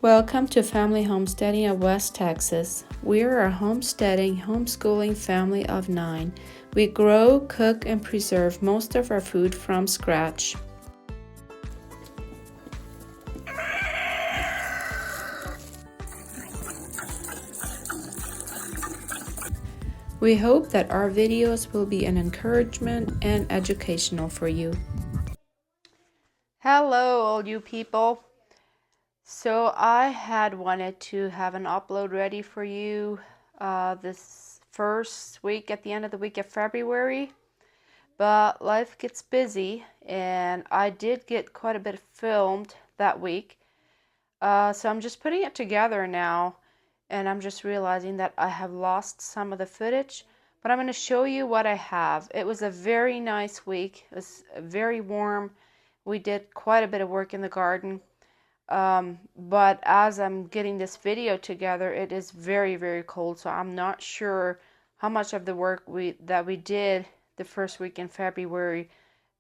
Welcome to Family Homesteading of West Texas. We are a homesteading, homeschooling family of 9. We grow, cook, and preserve most of our food from scratch. We hope that our videos will be an encouragement and educational for you. Hello, all you people. So I had wanted to have an upload ready for you this first week at the end of the week of February, but life gets busy and I did get quite a bit filmed that week. So I'm just putting it together now, and I'm just realizing that I have lost some of the footage, but I'm going to show you what I have. It was a very nice week. It was very warm. We did quite a bit of work in the garden. But as I'm getting this video together, it is very, very cold, so I'm not sure how much of the work that we did the first week in February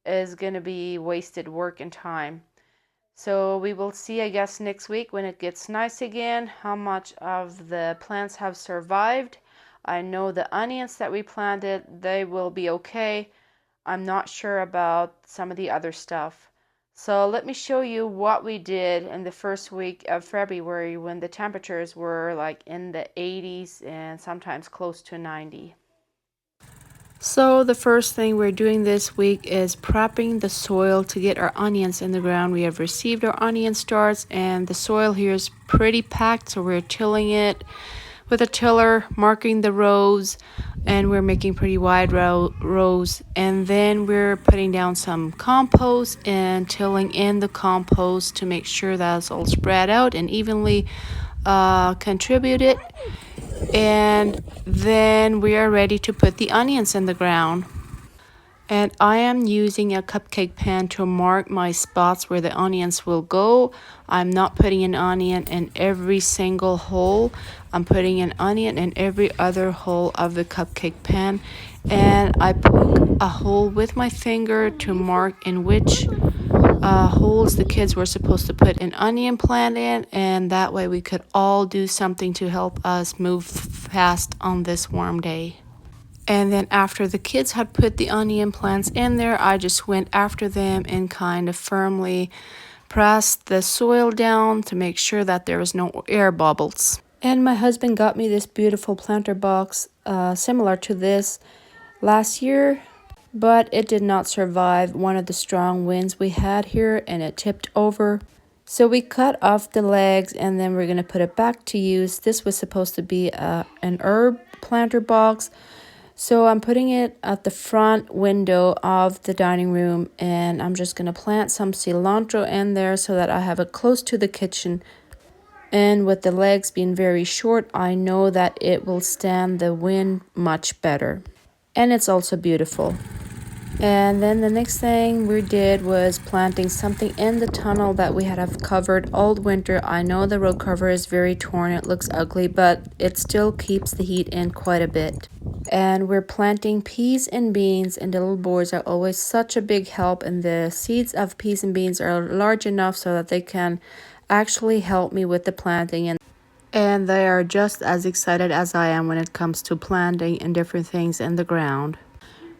is going to be wasted work and time. So we will see, I guess, next week when it gets nice again, how much of the plants have survived. I know the onions that we planted, they will be okay. I'm not sure about some of the other stuff. So let me show you what we did in the first week of February when the temperatures were like in the 80s and sometimes close to 90. So the first thing we're doing this week is prepping the soil to get our onions in the ground. We have received our onion starts and the soil here is pretty packed, so we're tilling it with a tiller, marking the rows, and we're making pretty wide rows. And then we're putting down some compost and tilling in the compost to make sure that it's all spread out and evenly contributed. And then we are ready to put the onions in the ground. And I am using a cupcake pan to mark my spots where the onions will go. I'm not putting an onion in every single hole. I'm putting an onion in every other hole of the cupcake pan. And I poke a hole with my finger to mark in which holes the kids were supposed to put an onion plant in. And that way we could all do something to help us move fast on this warm day. And then after the kids had put the onion plants in there, I just went after them and kind of firmly pressed the soil down to make sure that there was no air bubbles. And my husband got me this beautiful planter box similar to this last year, but it did not survive one of the strong winds we had here and it tipped over. So we cut off the legs and then we're going to put it back to use. This was supposed to be an herb planter box. So I'm putting it at the front window of the dining room, and I'm just going to plant some cilantro in there so that I have it close to the kitchen. And with the legs being very short, I know that it will stand the wind much better. And it's also beautiful. And then the next thing we did was planting something in the tunnel that we had covered all winter. I know the road cover is very torn, it looks ugly, but it still keeps the heat in quite a bit. And we're planting peas and beans, and the little boys are always such a big help, and the seeds of peas and beans are large enough so that they can actually help me with the planting, and they are just as excited as I am when it comes to planting and different things in the ground.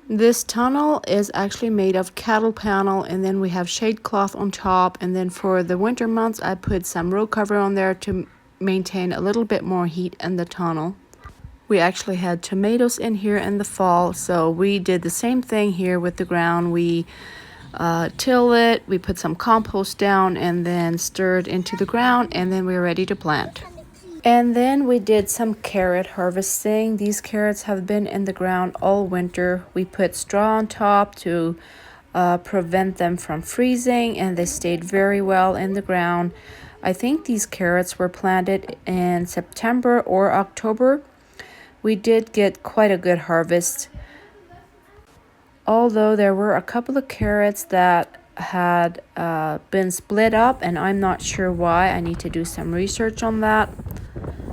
This tunnel is actually made of cattle panel, and then we have shade cloth on top, and then for the winter months I put some road cover on there to maintain a little bit more heat in the tunnel. We actually had tomatoes in here in the fall, so we did the same thing here with the ground. We till it, we put some compost down and then stirred into the ground, and then we were ready to plant. And then we did some carrot harvesting. These carrots have been in the ground all winter. We put straw on top to prevent them from freezing, and they stayed very well in the ground. I think these carrots were planted in September or October. We did get quite a good harvest, although there were a couple of carrots that had been split up, and I'm not sure why. I need to do some research on that.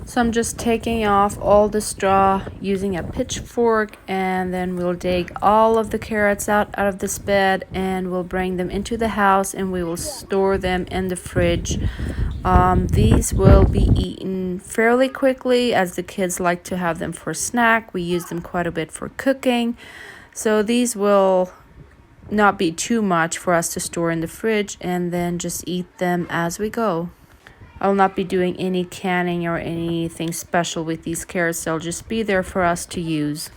So I'm just taking off all the straw using a pitchfork, and then we'll dig all of the carrots out of this bed, and we'll bring them into the house, and we will store them in the fridge These will be eaten fairly quickly as the kids like to have them for snack. We use them quite a bit for cooking. So these will not be too much for us to store in the fridge and then just eat them as we go. I will not be doing any canning or anything special with these carrots. They'll just be there for us to use.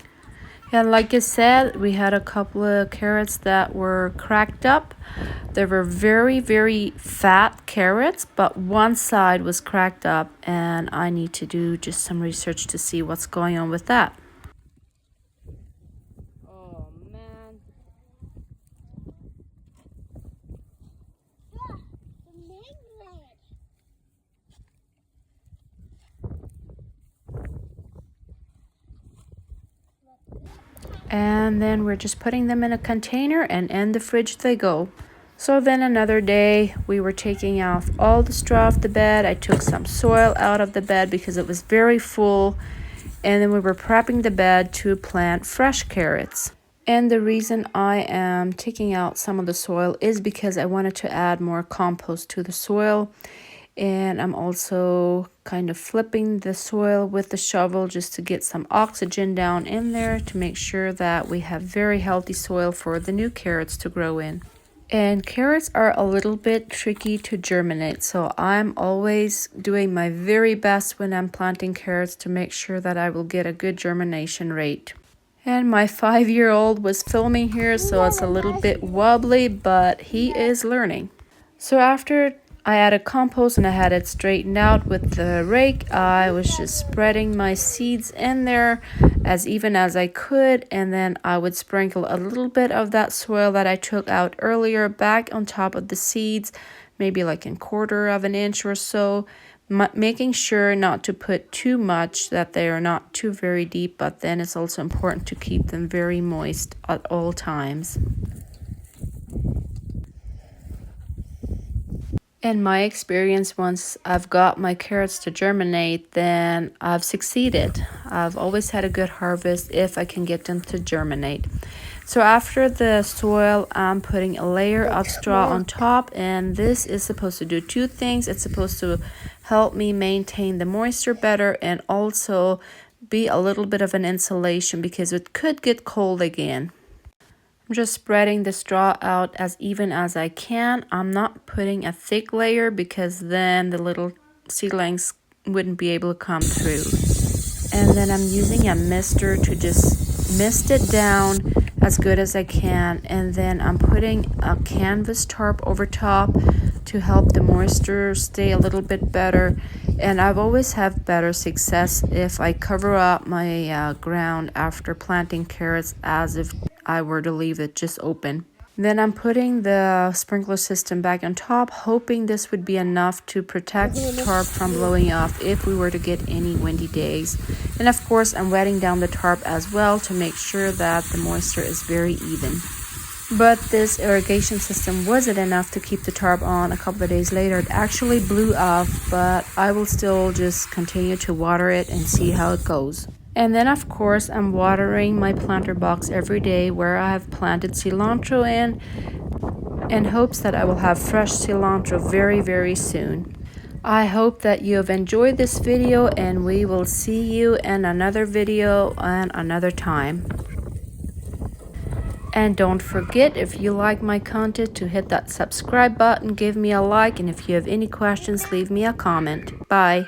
And like I said, we had a couple of carrots that were cracked up. They were very, very fat carrots, but one side was cracked up, and I need to do just some research to see what's going on with that. Oh, man. And then we're just putting them in a container, and in the fridge they go. So then another day, we were taking off all the straw off the bed. I took some soil out of the bed because it was very full. And then we were prepping the bed to plant fresh carrots. And the reason I am taking out some of the soil is because I wanted to add more compost to the soil. And I'm also kind of flipping the soil with the shovel just to get some oxygen down in there to make sure that we have very healthy soil for the new carrots to grow in. And carrots are a little bit tricky to germinate, so I'm always doing my very best when I'm planting carrots to make sure that I will get a good germination rate. And my 5-year-old was filming here, so it's a little bit wobbly, but he is learning. So after I added compost and I had it straightened out with the rake, I was just spreading my seeds in there as even as I could, and then I would sprinkle a little bit of that soil that I took out earlier back on top of the seeds, maybe like a 1/4 of an inch or so, making sure not to put too much, that they are not too very deep, but then it's also important to keep them very moist at all times. In my experience, once I've got my carrots to germinate, then I've succeeded. I've always had a good harvest if I can get them to germinate. So after the soil, I'm putting a layer of straw on top, and this is supposed to do 2 things. It's supposed to help me maintain the moisture better and also be a little bit of an insulation because it could get cold again. I'm just spreading the straw out as even as I can. I'm not putting a thick layer because then the little seedlings wouldn't be able to come through. And then I'm using a mister to just mist it down as good as I can. And then I'm putting a canvas tarp over top to help the moisture stay a little bit better. And I've always had better success if I cover up my ground after planting carrots as if I were to leave it just open. Then I'm putting the sprinkler system back on top, hoping this would be enough to protect the tarp from blowing off if we were to get any windy days. And of course, I'm wetting down the tarp as well to make sure that the moisture is very even. But this irrigation system wasn't enough to keep the tarp on. A couple of days later, it actually blew off, but I will still just continue to water it and see how it goes. And then of course I'm watering my planter box every day where I have planted cilantro in hopes that I will have fresh cilantro very, very soon. I hope that you have enjoyed this video, and we will see you in another video and another time. And don't forget, if you like my content, to hit that subscribe button, give me a like, and if you have any questions, leave me a comment. Bye.